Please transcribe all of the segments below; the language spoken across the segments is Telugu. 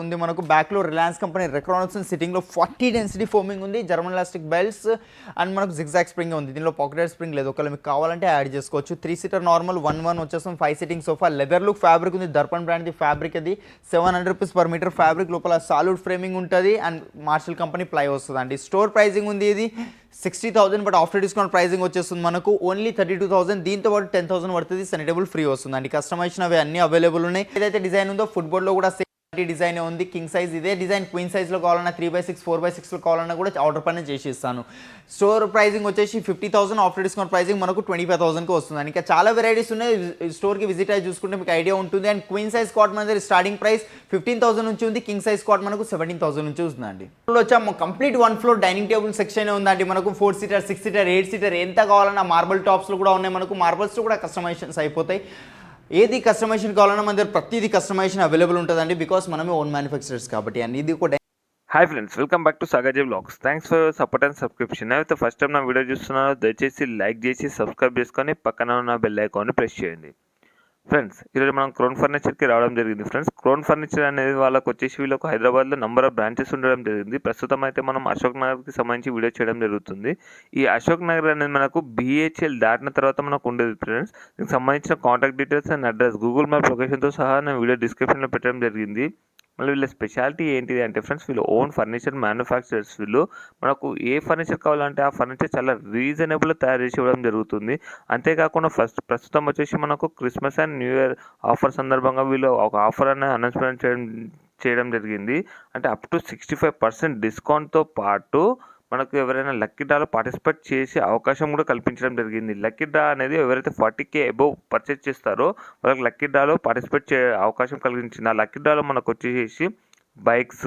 ఉంది మనకు. బ్యాక్లో రిలయన్స్ కంపెనీ రెక్రానిక్స్ సిట్టింగ్లో 40 డెన్సిటీ ఫోమింగ్ ఉంది, జర్మన్ ఎలాస్టిక్ బెల్ట్స్ అండ్ మనకు జిగ్జాగ్ స్ప్రింగ్ ఉంది. దీనిలో పాకెట్ స్ప్రింగ్ లేదు, ఒకవేళ మీకు కావాలంటే యాడ్ చేసుకోవచ్చు. 3 సీటర్ నార్మల్ 1 వచ్చేస్తాం. 5 seating sofa, leather look fabric ఉంది, దర్పణ్ బ్రాండ్ది ఫ్యాబ్రిక్. అది 700 రూపీస్ పర్ మీటర్ ఫ్యాబ్రిక్, లోపల సాలిడ్ ఫ్రేమింగ్ ఉంటుంది అండ్ మార్షల్ కంపెనీ ప్లై వస్తుంది అండి. స్టోర్ ప్రైజింగ్ ఉంది ఇది 60,000, బట్ ఆఫ్టర్ డిస్కౌంట్ ప్రైజింగ్ వచ్చేస్తుంది మనకు ఓన్లీ 32,000. దీంతో పాటు 10,000 పడుతుంది, శానిటబుల్ ఫ్రీ వస్తుంది అండి. కస్టమైజేషన్ అవి అన్ని అవైలబుల్ ఉన్నాయి. ఏదైతే డిజైన్ ఉందో ఫుట్బాల్లో కూడా డిజైన్ ఉంది. కింగ్ సైజ్ ఇదే డిజైన్, క్వీన్ సైజ్లో కావాలన్నా 3x6 4x6లో కావాలన్నా కూడా ఆర్డర్ పైన చేసి ఇస్తాను. స్టోర్ ప్రైజింగ్ వచ్చేసి 50,000, ఆఫ్టర్ డిస్కౌంట్ ప్రైజింగ్ మనకు 25,000కి వస్తుంది. ఇంకా చాలా వెరైటీస్ ఉన్నాయి, స్టోర్కి విజిట్ అయ్యి చూసుకుంటే మీకు ఐడియా ఉంటుంది. అండ్ క్వీన్ సైజ్ కాట్ మన దగ్గర స్టార్టింగ్ ప్రైస్ 15,000 నుంచి ఉంది, కింగ్ సైజ్ కాట్ మనకు 17,000 నుంచి వస్తుందండి. వచ్చాము complete 1 floor dining table section ఉందండి మనకు. 4 సీటర్ 6 సీటర్ 8 సీటర్ ఎంత కావాలన్నా మార్బల్ టాప్స్లో కూడా ఉన్నాయి మనకు. మార్బల్స్ కూడా కస్టమైజేషన్స్ అయిపోతాయి. ఏది కస్టమైజేషన్ కావాలన్నా మన దగ్గర ప్రతిదీ కస్టమైజేషన్ అవైలబుల్ ఉంటుందండి, బికాస్ మనమే ఓన్ మ్యానుఫ్యాక్చరర్స్ కాబట్టి. అండ్ ఇది కూడా hi friends, welcome back to Sagaji vlogs. Thanks for support and subscription. అయితే ఫస్ట్ టైం నా వీడియో చూస్తున్నారో దయచేసి లైక్ చేసి సబ్స్క్రైబ్ చేసుకొని పక్కన ఉన్న బెల్ ఐకాన్ని ప్రెస్ చేయండి. ఫ్రెండ్స్, ఈరోజు మనం క్రోన్ ఫర్నిచర్కి రావడం జరిగింది. ఫ్రెండ్స్, క్రోన్ ఫర్నిచర్ అనేది వాళ్ళకి వచ్చేసి వీళ్ళకు హైదరాబాద్లో నంబర్ ఆఫ్ బ్రాంచెస్ ఉండడం జరిగింది. ప్రస్తుతం అయితే మనం అశోక్ నగర్కి సంబంధించి వీడియో చేయడం జరుగుతుంది. ఈ అశోక్ నగర్ అనేది మనకు BHL దాటిన తర్వాత మనకు ఉండేది. ఫ్రెండ్స్, దీనికి సంబంధించిన contact details and address Google map లొకేషన్తో సహా నేను వీడియో డిస్క్రిప్షన్లో పెట్టడం జరిగింది. మళ్ళీ వీళ్ళ స్పెషాలిటీ ఏంటిది అంటే ఫ్రెండ్స్, వీళ్ళు ఓన్ ఫర్నిచర్ మ్యానుఫ్యాక్చరర్స్. వీళ్ళు మనకు ఏ ఫర్నిచర్ కావాలంటే ఆ ఫర్నిచర్ చాలా రీజనబుల్ తయారు చేసి ఇవ్వడం జరుగుతుంది. అంతేకాకుండా ప్రస్తుతం వచ్చేసి మనకు Christmas and new year offer సందర్భంగా వీళ్ళు ఒక ఆఫర్ అనేది అనౌన్స్మెంట్ చేయడం జరిగింది. అంటే అప్ టు 65% డిస్కౌంట్తో పాటు మనకు ఎవరైనా లక్కీ డ్రాలో పార్టిసిపేట్ చేసే అవకాశం కూడా కల్పించడం జరిగింది. లక్కీ డ్రా అనేది ఎవరైతే 40K అబోవ్ పర్చేజ్ చేస్తారో వాళ్ళకి లక్కీ డ్రాలో పార్టిసిపేట్ చేసే అవకాశం కలిగించింది. ఆ లక్కీ డ్రాలో మనకు వచ్చేసి బైక్స్,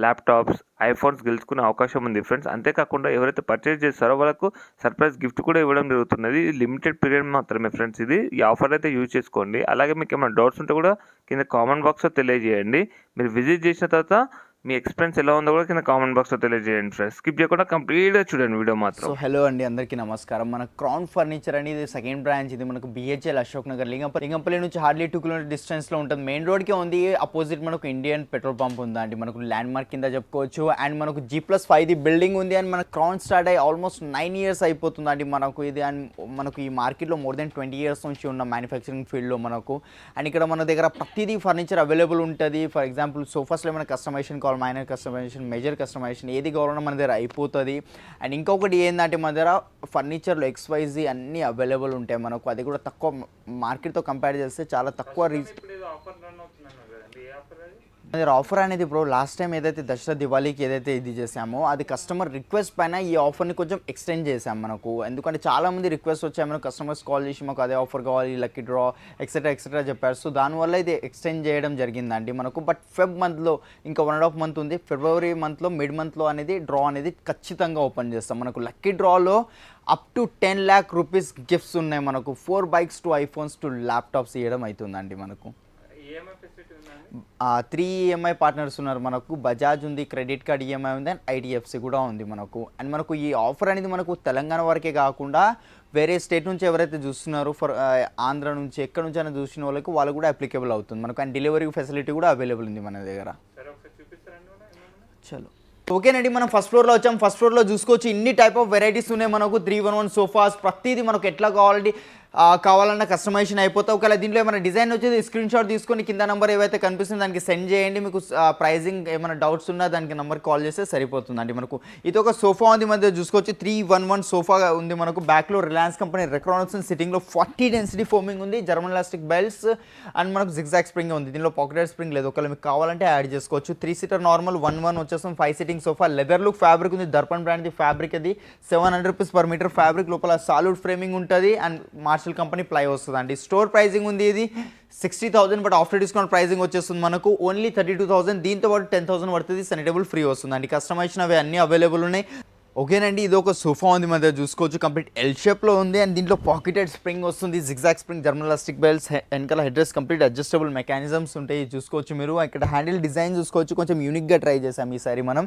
ల్యాప్టాప్స్, ఐఫోన్స్ గెలుచుకునే అవకాశం ఉంది ఫ్రెండ్స్. అంతేకాకుండా ఎవరైతే పర్చేజ్ చేస్తారో వాళ్ళకు సర్ప్రైజ్ గిఫ్ట్ కూడా ఇవ్వడం జరుగుతున్నది. ఇది లిమిటెడ్ పీరియడ్ మాత్రమే ఫ్రెండ్స్. ఈ ఆఫర్ అయితే యూజ్ చేసుకోండి. అలాగే మీకు ఏమైనా డౌట్స్ ఉంటే కూడా కింద కామెంట్ బాక్స్లో తెలియజేయండి. మీరు విజిట్ చేసిన తర్వాత మీ ఎక్స్పీరియన్స్ ఎలా ఉందో కూడా కింద కామెంట్ బాక్స్లో తెలియజేయండి ఫ్రెండ్స్. స్కిప్ చేయకుండా కంప్లీట్గా చూడండి వీడియో మాత్రం. సో హలో అండి, అందరికీ నమస్కారం. మన క్రౌన్ ఫర్నిచర్ అనేది సెకండ్ బ్రాంచ్. ఇది మనకు BHL అశోక్ నగర్ లింగంపల్లి నుంచి హార్డ్లీ 2 కిలోమీటర్ డిస్టెన్స్లో ఉంటుంది. మెయిన్ రోడ్కే ఉంది. అపోజిట్ మనకు ఇండియన్ పెట్రోల్ పంప్ ఉందండి, మనకు ల్యాండ్ మార్క్ కింద చెప్పుకోవచ్చు. అండ్ మనకు G+5 బిల్డింగ్ ఉంది. అండ్ మన క్రౌన్ స్టార్ట్ అయ్యి ఆల్మోస్ట్ 9 ఇయర్స్ అయిపోతుందండి మనకు ఇది. అండ్ మనకు ఈ మార్కెట్లో మోర్ దెన్ 20 ఇయర్స్ నుంచి ఉన్న మ్యానుఫ్యాక్చరింగ్ ఫీల్డ్లో మనకు. అండ్ ఇక్కడ మన దగ్గర ప్రతిదీ ఫర్నిచర్ అవైలబుల్ ఉంటుంది. ఫర్ ఎగ్జాంపుల్ సోఫాస్లో ఏమైనా కస్టమైజేషన్ కావాలి, మైనర్ కస్టమైజేషన్, మేజర్ కస్టమైజేషన్ ఏది కావాలన్నా మన దగ్గర అయిపోతుంది. అండ్ ఇంకొకటి ఏంటంటే మన దగ్గర ఫర్నిచర్లో XYZ అన్నీ అవైలబుల్ ఉంటాయి మనకు. అది కూడా తక్కువ, మార్కెట్తో కంపేర్ చేస్తే చాలా తక్కువ ఆఫర్ అనేది. ఇప్పుడు లాస్ట్ టైం ఏదైతే దసరా దివాళీకి ఏదైతే ఇది చేసామో అది కస్టమర్ రిక్వెస్ట్ పైన ఈ ఆఫర్ని కొంచెం ఎక్స్టెండ్ చేసాం మనకు. ఎందుకంటే చాలామంది రిక్వెస్ట్ వచ్చాయి, మనకు కస్టమర్స్ కాల్ చేసి మాకు అదే ఆఫర్ కావాలి, లక్కీ డ్రా ఎక్సెట్రా చెప్పారు. సో దానివల్ల ఇది ఎక్స్టెండ్ చేయడం జరిగిందండి మనకు. బట్ ఫెబ్ మంత్లో ఇంకా 1.5 మంత్ ఉంది. ఫిబ్రవరి మంత్లో మిడ్ మంత్లో అనేది డ్రా అనేది ఖచ్చితంగా ఓపెన్ చేస్తాం. మనకు లక్కీ డ్రాలో up to 10 lakh rupees gifts ఉన్నాయి మనకు. 4 bikes, 2 iPhones, 2 ల్యాప్టాప్స్ ఇవ్వడం అవుతుందండి మనకు. 3 EMI పార్ట్నర్స్ ఉన్నారు మనకు. బజాజ్ ఉంది, క్రెడిట్ కార్డ్ EMI ఉంది, అండ్ IDFC కూడా ఉంది మనకు. అండ్ మనకు ఈ ఆఫర్ అనేది మనకు తెలంగాణ వరకే కాకుండా వేరే స్టేట్ నుంచి ఎవరైతే చూస్తున్నారో, ఫర్ ఆంధ్ర నుంచి ఎక్కడ నుంచి అయినా చూసిన వాళ్ళకి వాళ్ళు కూడా అప్లికేబుల్ అవుతుంది మనకు. అండ్ డెలివరీ ఫెసిలిటీ కూడా అవైలబుల్ ఉంది మన దగ్గర. చలో ఓకేనండి, మనం ఫస్ట్ ఫ్లోర్లో వచ్చాం. ఫస్ట్ ఫ్లోర్లో చూసుకోవచ్చు ఇన్ని టైప్ ఆఫ్ వెరైటీస్ ఉన్నాయి మనకు. 311 సోఫాస్, ప్రతిదీ మనకు ఎట్లా కావాలన్నా కస్టమైజేషన్ అయిపోతాయి. ఒకవేళ దీంట్లో ఏమైనా డిజైన్ వచ్చేది స్క్రీన్ షాట్ తీసుకొని కింద నెంబర్ ఏవైతే కనిపిస్తుందో దానికి సెండ్ చేయండి. మీకు ప్రైజింగ్ ఏమైనా డౌట్స్ ఉన్నా దానికి నెంబర్ కాల్ చేస్తే సరిపోతుందండి మనకు. ఇది ఒక సోఫా ఉంది మధ్య చూసుకోవచ్చు. 311 సోఫా ఉంది మనకు. బ్యాక్లో రిలయన్స్ కంపెనీ రెక్రానిక్స్ సిట్టింగ్లో 40 డెన్సిటీ ఫోమింగ్ ఉంది, జర్మన్ ఎలాస్టిక్ బెల్ట్స్ అండ్ మనకు జిగ్జాగ్ స్ప్రింగ్ ఉంది. దీనిలో పాకెట్ స్ప్రింగ్ లేదు, ఒకవేళ మీకు కావాలంటే యాడ్ చేసుకోవచ్చు. 3 సీటర్ నార్మల్ 1 వచ్చేస్తాం. 5 seating sofa, leather look fabric ఉంది, దర్పణ్ బ్రాండ్ది ఫ్యాబ్రిక్. అది 700 రూపీస్ పర్ మీటర్ ఫ్యాబ్రిక్, లోపల సాలిడ్ ఫ్రేమింగ్ ఉంటుంది అండ్ మార్షల్ కంపెనీ ప్లై వస్తుందండి. స్టోర్ ప్రైజింగ్ ఉంది ఇది 60,000, బట్ ఆఫ్టర్ డిస్కౌంట్ ప్రైజింగ్ వచ్చేస్తుంది మనకు ఓన్లీ 32,000. దీంతో పాటు 10,000 పడుతుంది, శానిటబుల్ ఫ్రీ వస్తుందండి. కస్టమైజేషన్ అవి అన్నీ అవైలబుల్ ఉన్నాయి. ఓకేనండి, ఇది ఒక సోఫా ఉంది మన దగ్గర చూసుకోవచ్చు. కంప్లీట్ ఎల్ షేప్లో ఉంది అండ్ దీంట్లో పాకెటెడ్ స్ప్రింగ్ వస్తుంది, zigzag spring, German elastic belts, వెనకాల head rest, complete adjustable mechanisms ఉంటాయి చూసుకోవచ్చు మీరు. ఇక్కడ హ్యాండిల్ డిజైన్ చూసుకోవచ్చు, కొంచెం యూనిక్గా ట్రై చేసాం ఈసారి మనం.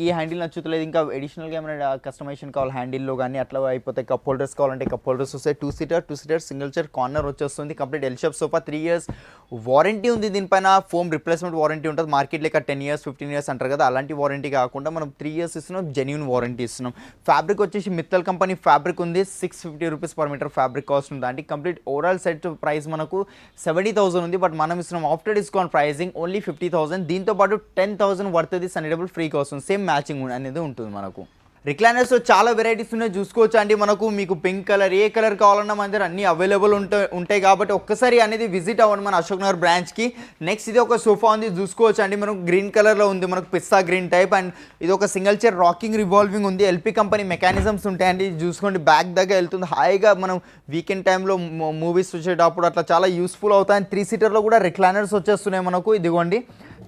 ఈ హ్యాండిల్ నచ్చుతలేదు, ఇంకా అడిషనల్గా ఏమైనా కస్టమైజేషన్ కావాలి హ్యాండిల్లో కానీ అట్లా అయిపోతాయి. కప్ హోల్డర్స్ కావాలంటే కప్ హోల్డర్స్ వస్తాయి. Two seater single chair corner వచ్చేస్తుంది. Complete L shape sofa, 3 years warranty ఉంది దీనిపైన. ఫోమ్ రిప్లేస్మెంట్ వారంటీ ఉంటుంది. మార్కెట్లో ఇక్కడ 10 years 15 years అంటారు కదా, అలాంటి వారంటీ కాకుండా మనం 3 years ఇస్తున్నాం, జెన్యూన్ వారంటీ ఇస్తున్నాం. ఫ్యాబ్రిక్ వచ్చేసి మిత్తల్ కంపెనీ ఫ్యాబ్రిక్ ఉంది. 650 rupees per metre fabric cost ఉంది. అంటే కంప్లీట్ ఓవరాల్ సెట్ ప్రైస్ మనకు 70,000 ఉంది. బట్ మనం ఇస్తున్నాం ఆఫ్టర్ డిస్కౌంట్ ప్రైజింగ్ ఓన్లీ 50,000. దీంతో పాటు 10,000 వర్తది సన్నిడబుల్ ఫ్రీ కాస్ట్, సేమ్ మ్యాచింగ్ అనేది ఉంటుంది మనకు. రిక్లైనర్స్లో చాలా వెరైటీస్ ఉన్నాయి చూసుకోవచ్చు అండి. మనకు మీకు పింక్ కలర్, ఏ కలర్ కావాలన్నా మన దగ్గర అన్ని అవైలబుల్ ఉంటాయి కాబట్టి ఒక్కసారి అనేది విజిట్ అవ్వండి మన అశోక్ నగర్ బ్రాంచ్కి. నెక్స్ట్ ఇది ఒక సోఫా ఉంది చూసుకోవచ్చు అండి. మనకు గ్రీన్ కలర్లో ఉంది, మనకు పిస్తా గ్రీన్ టైప్. అండ్ ఇది ఒక సింగిల్ చైర్ రాకింగ్ రివాల్వింగ్ ఉంది. ఎల్పీ కంపెనీ మెకానిజమ్స్ ఉంటాయండి చూసుకోండి. బ్యాక్ దగ్గర వెళ్తుంది హాయిగా. మనం వీకెండ్ టైంలో మూవీస్ వచ్చేటప్పుడు అట్లా చాలా యూస్ఫుల్ అవుతాయి. 3 seaterలో కూడా రిక్లైనర్స్ వచ్చేస్తున్నాయి మనకు. ఇదిగోండి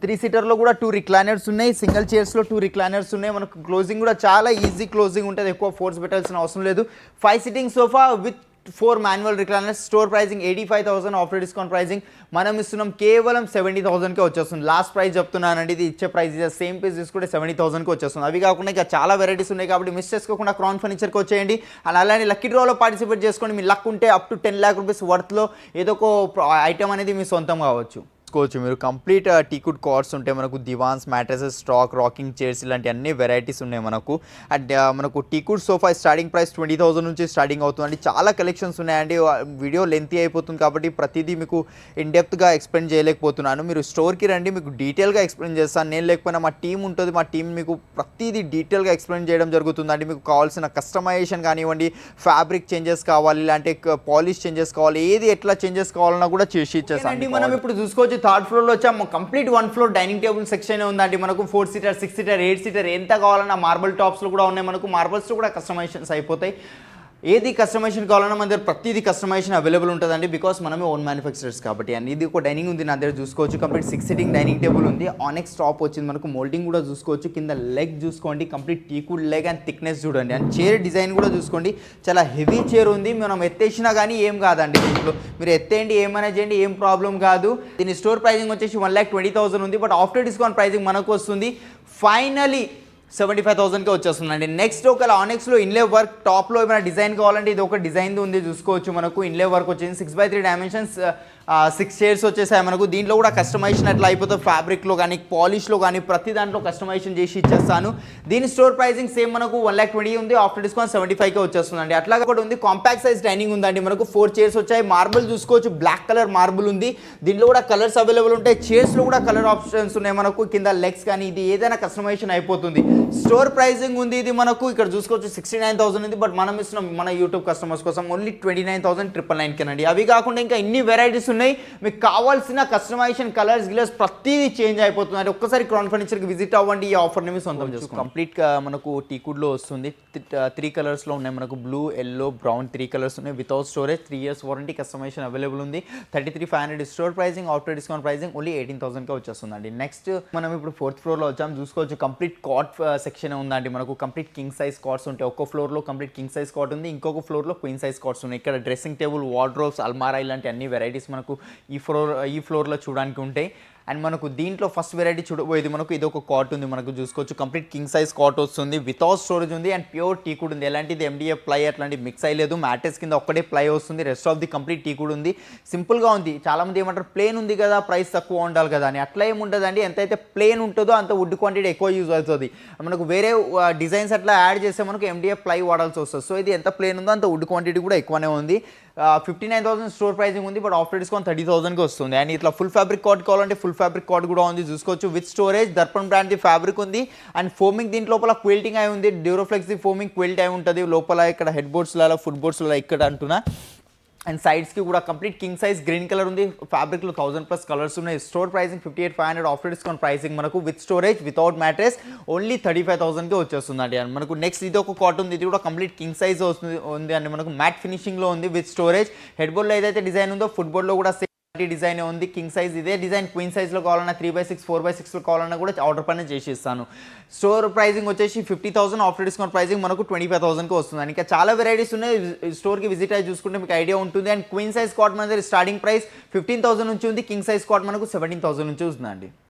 3 seaterలో కూడా 2 recliners ఉన్నాయి. సింగిల్ చైర్స్లో 2 recliners ఉన్నాయి. మనకు క్లోజింగ్ కూడా చాలా ఈజీ క్లోజింగ్ ఉంటుంది, ఎక్కువ ఫోర్స్ పెట్టాల్సిన అవసరం లేదు. 5 sitting sofa with 4 manual recliners. Store pricing 85,000, after discount pricing మనం ఇస్తున్నాం కేవలం 70,000కే వచ్చేస్తుంది. లాస్ట్ ప్రైస్ చెప్తున్నానండి, ఇది ఇచ్చే ప్రైస్ ఇదే. సేమ్ పీస్ తీసుకుంటే 70,000కి వచ్చేస్తుంది. అవి కాకుండా ఇంకా చాలా వెరైటీస్ ఉన్నాయి కాబట్టి మిస్ చేసుకోకుండా క్రౌన్ ఫర్నిచర్కి వచ్చేయండి. అండ్ అలానే లక్కీ డ్రాలో పార్టిసిపేట్ చేసుకోండి. మీ లక్ ఉంటే అప్ టు 10 lakh rupees వర్త్లో ఏదో ఒక ఐటమ్ అనేది మీ సొంతం కావచ్చు. చూసుకోవచ్చు మీరు. కంప్లీట్ టీకుడ్ కార్డ్స్ ఉంటాయి మనకు. దివాన్స్, మ్యాట్రసెస్, స్టాక్, రాకింగ్ చైర్స్, ఇలాంటి అన్ని వెరైటీస్ ఉన్నాయి మనకు. అండ్ మనకు టీకుడ్ సోఫా స్టార్టింగ్ ప్రైస్ 20,000 నుంచి స్టార్టింగ్ అవుతుందండి. చాలా కలెక్షన్స్ ఉన్నాయండి. వీడియో లెంతీ అయిపోతుంది కాబట్టి ప్రతిదీ మీకు ఇన్ డెప్త్గా ఎక్స్ప్లెయిన్ చేయలేకపోతున్నాను. మీరు స్టోర్కి రండి, మీకు డీటెయిల్గా ఎక్స్ప్లెయిన్ చేస్తాను. నేను లేకపోయినా మా టీం ఉంటుంది, మా టీం మీకు ప్రతిదీ డీటెయిల్గా ఎక్స్ప్లెయిన్ చేయడం జరుగుతుందండి. మీకు కావాల్సిన కస్టమైజేషన్ కానివ్వండి, ఫ్యాబ్రిక్ చేంజెస్ కావాలి, ఇలాంటి పాలిష్ చేంజెస్ కావాలి, ఏది ఎట్లా చేంజెస్ కావాలన్నా కూడా చేసి ఇచ్చేస్తాను. మనం ఇప్పుడు చూసుకోవచ్చు 3rd floorలో వచ్చాము. Complete 1 floor dining table section ఉందండి మనకు. 4 seater, 6 seater, 8 seater ఎంత కావాలన్నా మార్బుల్ టాప్స్లో కూడా ఉన్నాయి మనకు. మార్బుల్స్లో కూడా కస్టమైజేషన్స్ అయిపోతాయి. ఏది కస్టమైజేషన్ కావాలన్నా మన దగ్గర ప్రతిదీ కస్టమైజేషన్ అవైలబుల్ ఉంటుందండి, బికాస్ మనమే ఓన్ మ్యానుఫ్యాక్చరర్స్ కాబట్టి. అండ్ ఇది ఒక డైనింగ్ ఉంది నా దగ్గర చూసుకోవచ్చు. కంప్లీట్ 6 sitting డైనింగ్ టేబుల్ ఉంది. ఆనెక్స్ టాప్ వచ్చింది మనకు. మోల్డింగ్ కూడా చూసుకోవచ్చు. కింద లెగ్ చూసుకోండి, కంప్లీట్ టీకుడ్ లెగ్ అండ్ థిక్నెస్ చూడండి. అండ్ చైర్ డిజైన్ కూడా చూసుకోండి, చాలా హెవీ చైర్ ఉంది. మనం ఎత్తేసినా కానీ ఏం కాదండి దీంట్లో. మీరు ఎత్తేయండి, ఏమైనా చేయండి, ఏం ప్రాబ్లం కాదు. దీని స్టోర్ ప్రైజింగ్ వచ్చేసి 1,20,000 ఉంది. బట్ ఆఫ్టర్ డిస్కౌంట్ ప్రైజింగ్ మనకు వస్తుంది ఫైనలీ 75,000కే వచ్చేస్తుందండి. నెక్స్ట్ ఒక ఆనెక్స్లో ఇన్లే వర్క్, టాప్లో ఏమైనా డిజైన్ కావాలంటే ఇది ఒక డిజైన్ ఉంది చూసుకోవచ్చు మనకు. ఇన్లే వర్క్ వచ్చింది. 6x3 dimensions, 6 chairs వచ్చేసాయి మనకు. దీంట్లో కూడా కస్టమైజేషన్ అట్లా అయిపోతుంది. ఫ్యాబ్రిక్లో కానీ పాలిష్లో కానీ ప్రతి దాంట్లో కస్టమైజేషన్ చేసి ఇచ్చేస్తాను. దీని స్టోర్ ప్రైజింగ్ సేమ్ మనకు 1,20,000 ఉంది. ఆఫ్టర్ డిస్కౌంట్ 75కే వచ్చేస్తుందండి. అట్లాగా కూడా ఉంది. కాంపాక్ట్ సైజ్ డైనింగ్ ఉందండి మనకు. 4 chairs వచ్చాయి. మార్బుల్ చూసుకోవచ్చు, బ్లాక్ కలర్ మార్బుల్ ఉంది. దీంట్లో కూడా కలర్స్ అవైలబుల్ ఉంటాయి. చైర్స్లో కూడా కలర్ ఆప్షన్స్ ఉన్నాయి మనకు. కింద లెగ్స్ కానీ ఇది ఏదైనా కస్టమైజేషన్ అయిపోతుంది. స్టోర్ ప్రైజింగ్ ఉంది ఇది మనకు. ఇక్కడ చూసుకోవచ్చు 69,000 ఉంది. బట్ మనం ఇస్తున్నాం మన యూట్యూబ్ కస్టమర్స్ కోసం ఓన్లీ 29,999 అవి కాకుండా ఇంకా ఇన్ని వెరైటీస్ ఉన్నాయి. మీకు కావాల్సిన కస్టమైజేషన్, కలర్స్, గిలర్స్ ప్రతిదీ చేంజ్ అయిపోతుంది. ఒక్కసారి క్రౌన్ ఫర్నిచర్కి విజిట్ అవ్వండి. ఈ ఆఫర్ని మీ సొంతం చేసుకోండి. కంప్లీట్గా మనకు టీకుడ్లో వస్తుంది. 3 కలర్స్లో ఉన్నాయి మనకు. బ్లూ, ఎల్లో, బ్రౌన్ 3 కలర్స్ ఉన్నాయి. Without storage, 3 years warranty, customization available ఉంది. 33,500 store pricing, after discount pricing only 18,000కే వచ్చేస్తుందండి. నెక్స్ట్ మనం ఇప్పుడు 4th floorలో వచ్చాము చూసుకోవచ్చు. కంప్లీట్ కాట్ సెక్షన్ ఉందండి మనకు. కంప్లీట్ కింగ్ సైజ్ కాట్స్ ఉంటాయి. ఒక్కో ఫ్లోర్లో కంప్లీట్ కింగ్ సైజ్ కాట్ ఉంది. ఇంకొక ఫ్లోర్లో క్వీన్ సైజ్ కాట్స్ ఉన్నాయి. ఇక్కడ డ్రెస్సింగ్ టేబుల్, వార్డ్రోబ్స్, అల్మారా ఇలాంటి అన్ని వెరైటీస్ మనకు ఈ ఫ్లోర్లో చూడడానికి ఉంటాయి. అండ్ మనకు దీంట్లో ఫస్ట్ వెరైటీ చూడబోయేది మనకు ఇది ఒక కాట్ ఉంది మనకు చూసుకోవచ్చు. కంప్లీట్ కింగ్ సైజ్ కాట్ వస్తుంది. వితౌట్ స్టోరేజ్ ఉంది. అండ్ ప్యూర్ టీకుడ్ ఉంది. ఎలాంటిది MDF ప్లై అట్లాంటి మిక్స్ అయ్యలేదు. మ్యాట్రెస్ కింద ఒక్కటే ప్లై వస్తుంది. రెస్ట్ ఆఫ్ ది కంప్లీట్ టీకుడ్ ఉంది. సింపుల్గా ఉంది. చాలామంది ఏమంటారు ప్లేన్ ఉంది కదా ప్రైస్ తక్కువ ఉండాలి కదా అని. అట్లా ఏమి ఉంటుందండి. ఎంతైతే ప్లేన్ ఉంటుందో అంత వుడ్ క్వాంటిటీ ఎక్కువ యూజ్ అవుతుంది. మనకు వేరే డిజైన్స్ అట్లా యాడ్ చేస్తే మనకు MDF ప్లై వాడాల్సి వస్తుంది. సో ఇది ఎంత ప్లేన్ ఉందో అంత వుడ్ క్వాంటిటీ కూడా ఎక్కువనే ఉంది. 59,000 స్టోర్ ప్రైజింగ్ ఉంది. బట్ ఆఫ్టర్ డిస్కౌంట్ 30,000కి వస్తుంది. అండ్ ఇట్లా ఫుల్ ఫ్యాబ్రిక్ కాట్ కావాలంటే ఫుల్ ఫ్యాబ్రిక్ కాట్ కూడా ఉంది చూసుకోవచ్చు. With storage, Darpan brand the fabric ఉంది. అండ్ ఫోమింగ్ దీంట్లో లోపల క్విల్టింగ్ అయి ఉంది. డ్యూరోఫ్లెక్స్ ది ఫోమింగ్ క్విల్ట్ అయి ఉంటుంది లోపల. ఇక్కడ హెడ్ బోర్డ్స్లలో, ఫుట్ బోర్డ్స్లలో ఇక్కడ అంటున్నా. అండ్ సైడ్స్కి కూడా complete king size green colour ఉంది. ఫ్యాబ్రిక్లో 1000+ కలర్స్ ఉన్నాయి. Store pricing 58,500, after discount pricing మనకు with storage, without mattress only 35,000కి వచ్చేస్తుందండి. అండ్ మనకు నెక్స్ట్ ఇది ఒక కాట్ ఉంది. ఇది కూడా కంప్లీట్ కింగ్ సైజ్ వస్తుంది ఉంది అండి మనకు. మ్యాట్ ఫినిషింగ్లో ఉంది విత్ స్టోరేజ్. హెడ్ బోర్డ్లో ఏదైతే డిజైన్ ఉందో ఫుట్ బోర్డ్లో కూడా డిజైన్ ఉంది, కింగ్ సైజ్ ఇదే డిజైన్ క్వీన్ సైజ్లో కావాలన్నా 3x6 4x6లో కావాలన్నా కూడా ఆర్డర్ పైన చేసి ఇస్తాను. స్టోర్ ప్రైజింగ్ వచ్చేసి 50,000, ఆఫ్టర్ డిస్కౌంట్ ప్రైజింగ్ మనకు 25,000కి వస్తుంది. ఇంకా చాలా వెరైటీస్ ఉన్నాయి, స్టోర్కి విజిట్ అయ్యి చూసుకుంటే మీకు ఐడియా ఉంటుంది. అండ్ క్వీన్ సైజ్ కాట్ మన దగ్గర స్టార్టింగ్ ప్రైస్ 15,000 నుంచి ఉంది, కింగ్ సైజ్ కాట్ మనకు 17,000 నుంచి ఉందండి.